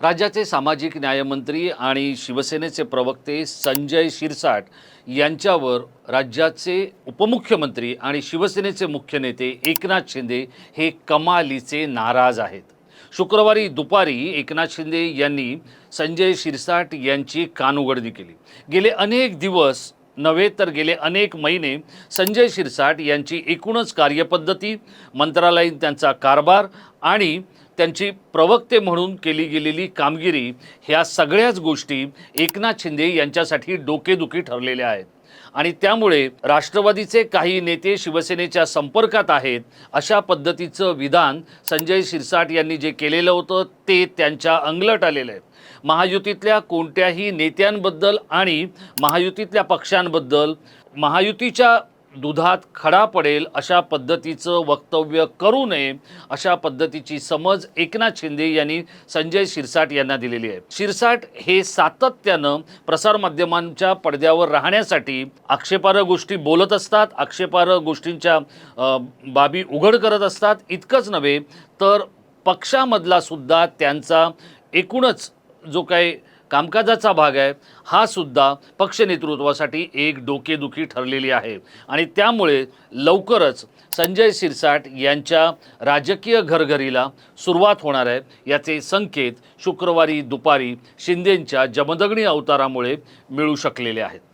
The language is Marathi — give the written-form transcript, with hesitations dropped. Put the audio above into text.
राज्याचे सामाजिक न्यायमंत्री आणि शिवसेनेचे प्रवक्ते संजय शिरसाट यांच्यावर राज्याचे उपमुख्यमंत्री आणि शिवसेनेचे मुख्य नेते एकनाथ शिंदे हे कमालीचे नाराज आहेत। शुक्रवारी दुपारी एकनाथ शिंदे यांनी संजय शिरसाट यांची कानउघडणी केली। गेले अनेक दिवस नव्हे तर गेले अनेक महिने संजय शिरसाट यांची एकूणच कार्यपद्धती, मंत्रालयीन त्यांचा कारभार आणि त्यांची प्रवक्ते म्हणून केली गेलेली कामगिरी ह्या सगळ्याच गोष्टी एकनाथ शिंदे यांच्यासाठी डोकेदुखी ठरलेल्या आहेत आणि त्यामुळे राष्ट्रवादीचे काही नेते शिवसेनेच्या संपर्कात आहेत अशा पद्धतीचं विधान संजय शिरसाट यांनी जे केलेलं होतं ते त्यांच्या अंगलट आलेलं आहे। महायुतीतल्या कोणत्याही नेत्यांबद्दल आणि महायुतीतल्या पक्षांबद्दल महायुतीच्या दुधात खडा पडेल अशा पद्धतीचं वक्तव्य करू नये अशा पद्धतीची समज एकनाथ शिंदे यांनी संजय शिरसाट यांना दिलेली आहे। शिरसाट हे सातत्यानं प्रसारमाध्यमांच्या पडद्यावर राहण्यासाठी आक्षेपार्ह गोष्टी बोलत असतात, आक्षेपार्ह गोष्टींच्या बाबी उघड करत असतात। इतकंच नव्हे तर पक्षामधला सुद्धा त्यांचा एकूणच जो काही कामकाजाचा भाग आहे हा सुद्धा पक्ष नेतृत्वासाठी एक डोकेदुखी ठरलेली आहे आणि त्यामुळे लवकरच संजय शिरसाट यांच्या राजकीय घरघरीला सुरुवात होणार आहे याचे संकेत शुक्रवारी दुपारी शिंदेंच्या जमदग्नी अवतारामुळे मिळू शकलेले आहेत।